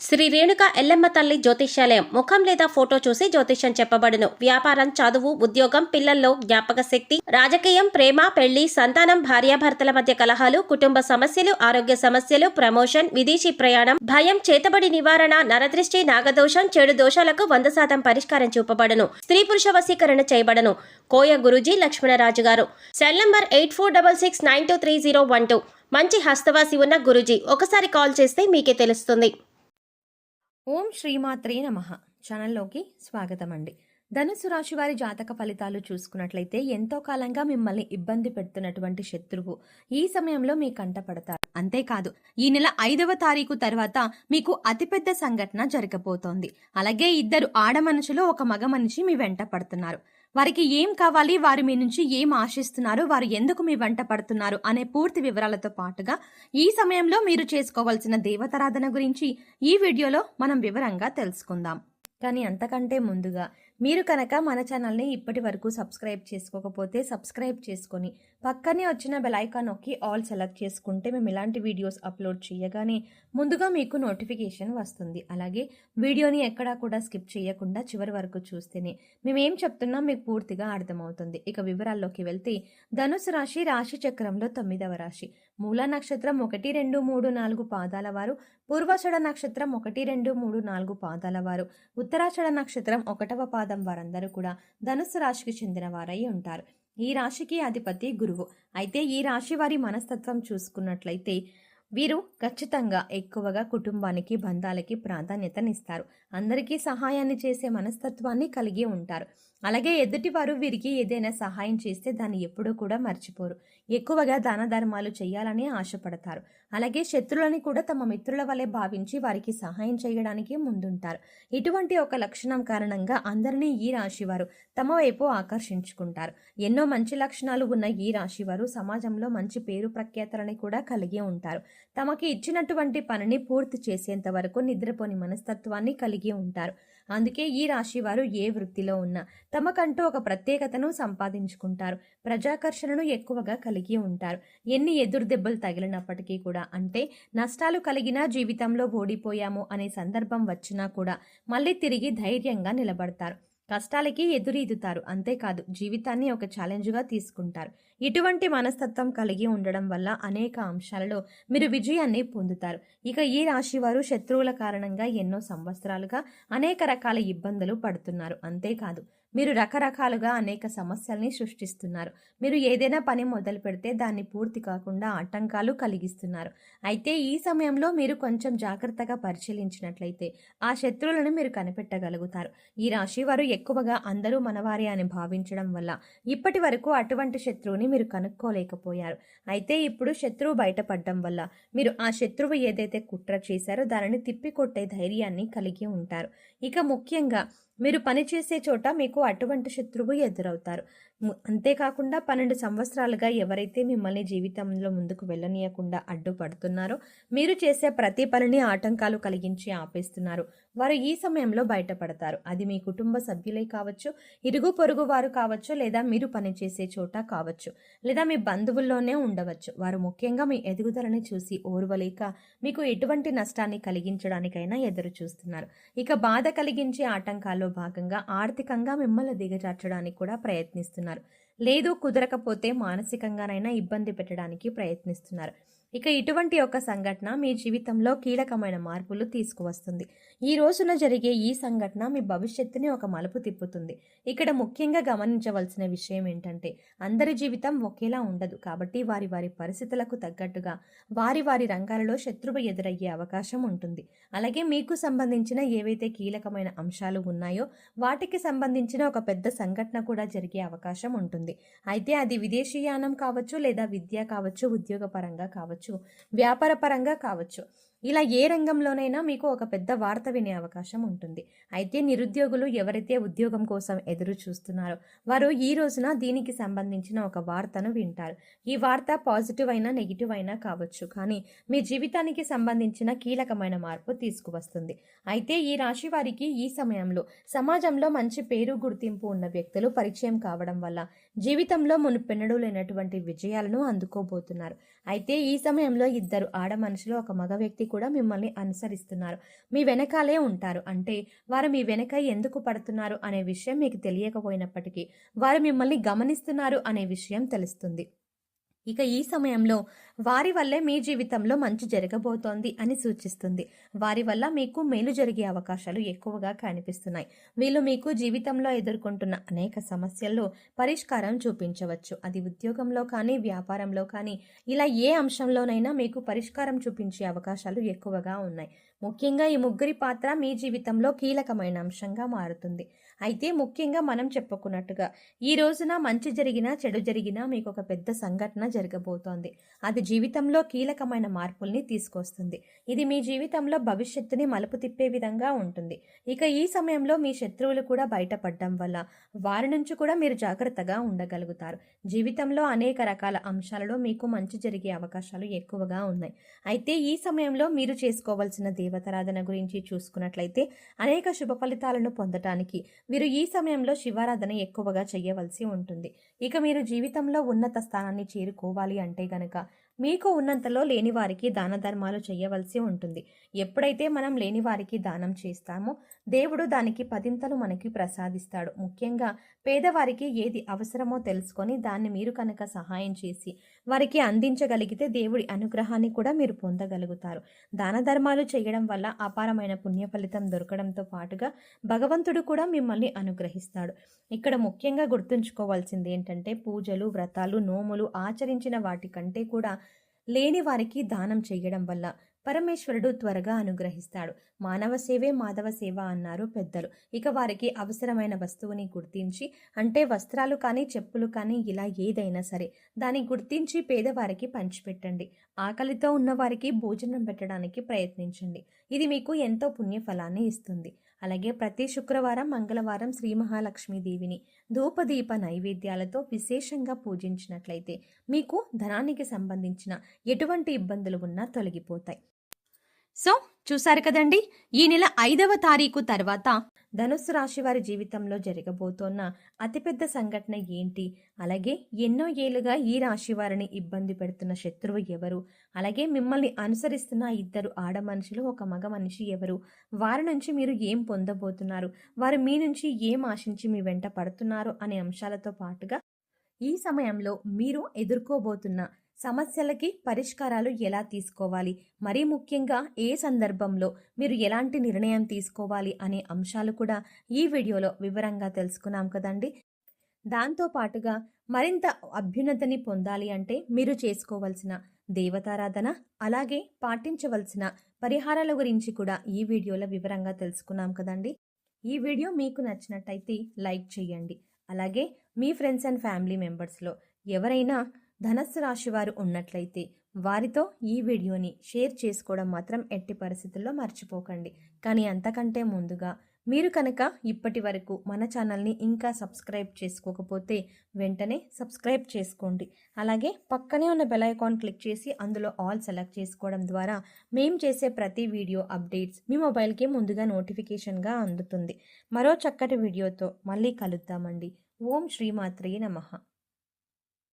శ్రీ రేణుక ఎల్లమ్మ తల్లి జ్యోతిష్యాలయం ముఖం లేదా ఫోటో చూసి జ్యోతిష్యం చెప్పబడును. వ్యాపారం, చదువు, ఉద్యోగం, పిల్లల్లో జ్ఞాపక శక్తి, రాజకీయం, ప్రేమ, పెళ్లి, సంతానం, భార్యాభర్తల మధ్య కలహాలు, కుటుంబ సమస్యలు, ఆరోగ్య సమస్యలు, ప్రమోషన్, విదేశీ ప్రయాణం, భయం, చేతబడి నివారణ, నరదృష్టి, నాగదోషం, చెడు దోషాలకు 100% పరిష్కారం చూపబడును. స్త్రీ పురుష వశీకరణ చేయబడను. కోయ గురూజీ లక్ష్మణరాజు గారు. Cell number 8466923012. మంచి హస్తవాసి ఉన్న గురూజీ. ఒకసారి కాల్ చేస్తే మీకే తెలుస్తుంది. ఓం శ్రీమాత్రే నమః. ఛానల్లోకి స్వాగతం అండి. ధనుసు రాశి వారి జాతక ఫలితాలు చూసుకున్నట్లయితే ఎంతో కాలంగా మిమ్మల్ని ఇబ్బంది పెడుతున్నటువంటి శత్రువు ఈ సమయంలో మీ కంటపడతారు. అంతేకాదు, ఈ నెల 5వ తారీఖు తర్వాత మీకు అతిపెద్ద సంఘటన జరగబోతోంది. అలాగే ఇద్దరు ఆడ మనుషులు, ఒక మగ మనిషి మీ వెంట పడుతున్నారు. వారికి ఏం కావాలి, వారు మీ నుంచి ఏం ఆశిస్తున్నారు, వారు ఎందుకు మీ వెంట పడుతున్నారు అనే పూర్తి వివరాలతో పాటుగా ఈ సమయంలో మీరు చేసుకోవాల్సిన దేవతారాధన గురించి ఈ వీడియోలో మనం వివరంగా తెలుసుకుందాం. కానీ అంతకంటే ముందుగా మీరు కనుక మన ఛానల్ని ఇప్పటి వరకు సబ్స్క్రైబ్ చేసుకోకపోతే సబ్స్క్రైబ్ చేసుకొని పక్కనే వచ్చిన బెల్ ఐకాన్ నొక్కి ఆల్ సెలెక్ట్ చేసుకుంటే మేము ఇలాంటి వీడియోస్ అప్లోడ్ చేయగానే ముందుగా మీకు నోటిఫికేషన్ వస్తుంది. అలాగే వీడియోని ఎక్కడా కూడా స్కిప్ చేయకుండా చివరి వరకు చూస్తేనే మేమేం చెప్తున్నాం మీకు పూర్తిగా అర్థమవుతుంది. ఇక వివరాల్లోకి వెళ్తే ధనుసు రాశి రాశి చక్రంలో 9వ రాశి. మూల నక్షత్రం 1, 2, 3, 4 పాదాల వారు, పూర్వాషాఢ నక్షత్రం 1, 2, 3, 4 పాదాల వారు, ఉత్తరాషాఢ నక్షత్రం 1వ పాదం వారందరూ కూడా ధనుస్సు రాశికి చెందిన వారై ఉంటారు. ఈ రాశికి అధిపతి గురువు. అయితే ఈ రాశి వారి మనస్తత్వం చూసుకున్నట్లయితే వీరు ఖచ్చితంగా ఎక్కువగా కుటుంబానికి, బంధాలకి ప్రాధాన్యతనిస్తారు. అందరికీ సహాయాన్ని చేసే మనస్తత్వాన్ని కలిగి ఉంటారు. అలాగే ఎదుటివారు వీరికి ఏదైనా సహాయం చేస్తే దాన్ని ఎప్పుడూ కూడా మర్చిపోరు. ఎక్కువగా దాన ధర్మాలు చేయాలని ఆశపడతారు. అలాగే శత్రువులని కూడా తమ మిత్రుల వలె భావించి వారికి సహాయం చేయడానికి ముందుంటారు. ఇటువంటి ఒక లక్షణం కారణంగా అందరినీ ఈ రాశివారు తమ వైపు ఆకర్షించుకుంటారు. ఎన్నో మంచి లక్షణాలు ఉన్న ఈ రాశివారు సమాజంలో మంచి పేరు ప్రఖ్యాతలని కూడా కలిగి ఉంటారు. తమకి ఇచ్చినటువంటి పనిని పూర్తి చేసేంత వరకు నిద్రపోని మనస్తత్వాన్ని కలిగి ఉంటారు. అందుకే ఈ రాశి వారు ఏ వృత్తిలో ఉన్నా తమకంటూ ఒక ప్రత్యేకతను సంపాదించుకుంటారు. ప్రజాకర్షణను ఎక్కువగా కలిగి ఉంటారు. ఎన్ని ఎదురు దెబ్బలు తగిలినప్పటికీ కూడా, అంటే నష్టాలు కలిగినా, జీవితంలో ఓడిపోయాము అనే సందర్భం వచ్చినా కూడా మళ్ళీ తిరిగి ధైర్యంగా నిలబడతారు. కష్టాలకి ఎదురీదుతారు. అంతేకాదు, జీవితాన్ని ఒక ఛాలెంజ్గా తీసుకుంటారు. ఇటువంటి మనస్తత్వం కలిగి ఉండడం వల్ల అనేక అంశాలలో మీరు విజయాన్ని పొందుతారు. ఇక ఈ రాశి వారు శత్రువుల కారణంగా ఎన్నో సంవత్సరాలుగా అనేక రకాల ఇబ్బందులు పడుతున్నారు. అంతేకాదు, మీరు రకరకాలుగా అనేక సమస్యల్ని సృష్టిస్తున్నారు. మీరు ఏదైనా పని మొదలు పెడితే దాన్ని పూర్తి కాకుండా ఆటంకాలు కలిగిస్తున్నారు. అయితే ఈ సమయంలో మీరు కొంచెం జాగ్రత్తగా పరిశీలించినట్లయితే ఆ శత్రువులను మీరు కనిపెట్టగలుగుతారు. ఈ రాశి వారు ఎక్కువగా అందరూ మనవారే అని భావించడం వల్ల ఇప్పటి వరకు అటువంటి శత్రువుని మీరు కనుక్కోలేకపోయారు. అయితే ఇప్పుడు శత్రువు బయటపడడం వల్ల మీరు ఆ శత్రువు ఏదైతే కుట్ర చేశారో దానిని తిప్పికొట్టే ధైర్యాన్ని కలిగి ఉంటారు. ఇక ముఖ్యంగా మీరు పనిచేసే చోట మీకు అటువంటి శత్రువు ఎదురవుతారు. అంతేకాకుండా 12 సంవత్సరాలుగా ఎవరైతే మిమ్మల్ని జీవితంలో ముందుకు వెళ్ళనీయకుండా అడ్డుపడుతున్నారో, మీరు చేసే ప్రతి పనిని ఆటంకాలు కలిగించి ఆపేస్తున్నారు, వారు ఈ సమయంలో బయటపడతారు. అది మీ కుటుంబ సభ్యులే కావచ్చు, ఇరుగు పొరుగు వారు కావచ్చు, లేదా మీరు పనిచేసే చోట కావచ్చు, లేదా మీ బంధువుల్లోనే ఉండవచ్చు. వారు ముఖ్యంగా మీ ఎదుగుదలని చూసి ఓర్వలేక మీకు ఎటువంటి నష్టాన్ని కలిగించడానికైనా ఎదురు చూస్తున్నారు. ఇక బాధ కలిగించే ఆటంకాల్లో భాగంగా ఆర్థికంగా మిమ్మల్ని దిగజార్చడానికి కూడా ప్రయత్నిస్తున్నారు. లేదు కుదరకపోతే మానసికంగానైనా ఇబ్బంది పెట్టడానికి ప్రయత్నిస్తున్నారు. ఇక ఇటువంటి ఒక సంఘటన మీ జీవితంలో కీలకమైన మార్పులు తీసుకువస్తుంది. ఈ రోజున జరిగే ఈ సంఘటన మీ భవిష్యత్తుని ఒక మలుపు తిప్పుతుంది. ఇక్కడ ముఖ్యంగా గమనించవలసిన విషయం ఏంటంటే, అందరి జీవితం ఒకేలా ఉండదు. కాబట్టి వారి వారి పరిస్థితులకు తగ్గట్టుగా వారి వారి రంగాలలో శత్రువు ఎదురయ్యే అవకాశం ఉంటుంది. అలాగే మీకు సంబంధించిన ఏవైతే కీలకమైన అంశాలు ఉన్నాయో వాటికి సంబంధించిన ఒక పెద్ద సంఘటన కూడా జరిగే అవకాశం ఉంటుంది. అయితే అది విదేశీయానం కావచ్చు, లేదా విద్య కావచ్చు, ఉద్యోగపరంగా కావచ్చు, వ్యాపార పరంగా కావచ్చు. ఇలా ఏ రంగంలోనైనా మీకు ఒక పెద్ద వార్త వినే అవకాశం ఉంటుంది. అయితే నిరుద్యోగులు ఎవరైతే ఉద్యోగం కోసం ఎదురు చూస్తున్నారో వారు ఈ రోజున దీనికి సంబంధించిన ఒక వార్తను వింటారు. ఈ వార్త పాజిటివ్ అయినా నెగిటివ్ అయినా కావచ్చు, కానీ మీ జీవితానికి సంబంధించిన కీలకమైన మార్పు తీసుకువస్తుంది. అయితే ఈ రాశి వారికి ఈ సమయంలో సమాజంలో మంచి పేరు గుర్తింపు ఉన్న వ్యక్తులు పరిచయం కావడం వల్ల జీవితంలో మునుపెన్నడూ లేనటువంటి విజయాలను అందుకోబోతున్నారు. అయితే ఈ సమయంలో ఇద్దరు ఆడ మనుషులు, ఒక మగ వ్యక్తి కూడా మిమ్మల్ని అనుసరిస్తున్నారు. మీ వెనకాలే ఉంటారు. అంటే వారు మీ వెనక ఎందుకు పడుతున్నారు అనే విషయం మీకు తెలియకపోయినప్పటికీ వారు మిమ్మల్ని గమనిస్తున్నారు అనే విషయం తెలుస్తుంది. ఇక ఈ సమయంలో వారి వల్లే మీ జీవితంలో మంచి జరగబోతోంది అని సూచిస్తుంది. వారి వల్ల మీకు మేలు జరిగే అవకాశాలు ఎక్కువగా కనిపిస్తున్నాయి. వీళ్ళు మీకు జీవితంలో ఎదుర్కొంటున్న అనేక సమస్యల్లో పరిష్కారం చూపించవచ్చు. అది ఉద్యోగంలో కానీ, వ్యాపారంలో కానీ, ఇలా ఏ అంశంలోనైనా మీకు పరిష్కారం చూపించే అవకాశాలు ఎక్కువగా ఉన్నాయి. ముఖ్యంగా ఈ ముగ్గురి పాత్ర మీ జీవితంలో కీలకమైన అంశంగా మారుతుంది. అయితే ముఖ్యంగా మనం చెప్పుకున్నట్టుగా ఈ రోజున మంచి జరిగినా చెడు జరిగినా మీకు ఒక పెద్ద సంఘటన జరగబోతోంది. అది జీవితంలో కీలకమైన మార్పుల్ని తీసుకొస్తుంది. ఇది మీ జీవితంలో భవిష్యత్తుని మలుపు తిప్పే విధంగా ఉంటుంది. ఇక ఈ సమయంలో మీ శత్రువులు కూడా బయటపడడం వల్ల వారి నుంచి కూడా మీరు జాగ్రత్తగా ఉండగలుగుతారు. జీవితంలో అనేక రకాల అంశాలలో మీకు మంచి జరిగే అవకాశాలు ఎక్కువగా ఉన్నాయి. అయితే ఈ సమయంలో మీరు చేసుకోవాల్సిన దేవతారాధన గురించి చూసుకున్నట్లయితే అనేక శుభ ఫలితాలను పొందటానికి మీరు ఈ సమయంలో శివారాధన ఎక్కువగా చేయవలసి ఉంటుంది. ఇక మీరు జీవితంలో ఉన్నత స్థానాన్ని చేరుకోవాలి అంటే గనక మీకు ఉన్నంతలో లేని వారికి దాన ధర్మాలు చేయవలసి ఉంటుంది. ఎప్పుడైతే మనం లేని వారికి దానం చేస్తామో దేవుడు దానికి పదింతలు మనకి ప్రసాదిస్తాడు. ముఖ్యంగా పేదవారికి ఏది అవసరమో తెలుసుకొని దాన్ని మీరు కనుక సహాయం చేసి వారికి అందించగలిగితే దేవుడి అనుగ్రహాన్ని కూడా మీరు పొందగలుగుతారు. దాన ధర్మాలు చేయడం వల్ల అపారమైన పుణ్య ఫలితం దొరకడంతో పాటుగా భగవంతుడు కూడా మిమ్మల్ని అనుగ్రహిస్తాడు. ఇక్కడ ముఖ్యంగా గుర్తుంచుకోవాల్సింది ఏంటంటే పూజలు, వ్రతాలు, నోములు ఆచరించిన వాటికంటే కూడా లేని వారికి దానం చేయడం వల్ల పరమేశ్వరుడు త్వరగా అనుగ్రహిస్తాడు. మానవ సేవే మాధవ సేవ అన్నారు పెద్దలు. ఇక వారికి అవసరమైన వస్తువుని గుర్తించి, అంటే వస్త్రాలు కానీ, చెప్పులు కానీ, ఇలా ఏదైనా సరే దాన్ని గుర్తించి పేదవారికి పంచిపెట్టండి. ఆకలితో ఉన్నవారికి భోజనం పెట్టడానికి ప్రయత్నించండి. ఇది మీకు ఎంతో పుణ్యఫలాన్ని ఇస్తుంది. అలాగే ప్రతి శుక్రవారం, మంగళవారం శ్రీ మహాలక్ష్మీదేవిని ధూపదీప నైవేద్యాలతో విశేషంగా పూజించినట్లయితే మీకు ధనానికి సంబంధించిన ఎటువంటి ఇబ్బందులు ఉన్నా తొలగిపోతాయి. సో చూసారు కదండి, ఈ నెల 5వ తారీఖు తర్వాత ధనుస్సు రాశి వారి జీవితంలో జరగబోతోన్న అతిపెద్ద సంఘటన ఏంటి, అలాగే ఎన్నో ఏళ్లుగా ఈ రాశి వారిని ఇబ్బంది పెడుతున్న శత్రువు ఎవరు, అలాగే మిమ్మల్ని అనుసరిస్తున్న 2 ఆడ మనుషులు, 1 మగ మనిషి ఎవరు, వారి నుంచి మీరు ఏం పొందబోతున్నారు, వారు మీ నుంచి ఏం ఆశించి మీ వెంట పడుతున్నారు అనే అంశాలతో పాటుగా ఈ సమయంలో మీరు ఎదుర్కోబోతున్న సమస్యలకి పరిష్కారాలు ఎలా తీసుకోవాలి, మరీ ముఖ్యంగా ఏ సందర్భంలో మీరు ఎలాంటి నిర్ణయం తీసుకోవాలి అనే అంశాలు కూడా ఈ వీడియోలో వివరంగా తెలుసుకున్నాం కదండి. దాంతో పాటుగా మరింత అభ్యున్నతిని పొందాలి అంటే మీరు చేసుకోవాల్సిన దేవతారాధన, అలాగే పాటించవలసిన పరిహారాల గురించి కూడా ఈ వీడియోలో వివరంగా తెలుసుకున్నాం కదండి. ఈ వీడియో మీకు నచ్చినట్టయితే లైక్ చేయండి. అలాగే మీ ఫ్రెండ్స్ అండ్ ఫ్యామిలీ మెంబర్స్లో ఎవరైనా ధనస్సు రాశి వారు ఉన్నట్లయితే వారితో ఈ వీడియోని షేర్ చేసుకోవడం మాత్రం ఎట్టి పరిస్థితుల్లో మర్చిపోకండి. కానీ అంతకంటే ముందుగా మీరు కనుక ఇప్పటి వరకు మన ఛానల్ని ఇంకా సబ్స్క్రైబ్ చేసుకోకపోతే వెంటనే సబ్స్క్రైబ్ చేసుకోండి. అలాగే పక్కనే ఉన్న బెల్ ఐకాన్ క్లిక్ చేసి అందులో ఆల్ సెలెక్ట్ చేసుకోవడం ద్వారా మేము చేసే ప్రతి వీడియో అప్డేట్స్ మీ మొబైల్కి ముందుగా నోటిఫికేషన్గా అందుతుంది. మరో చక్కటి వీడియోతో మళ్ళీ కలుద్దామండి. ఓం శ్రీమాత్రే నమః.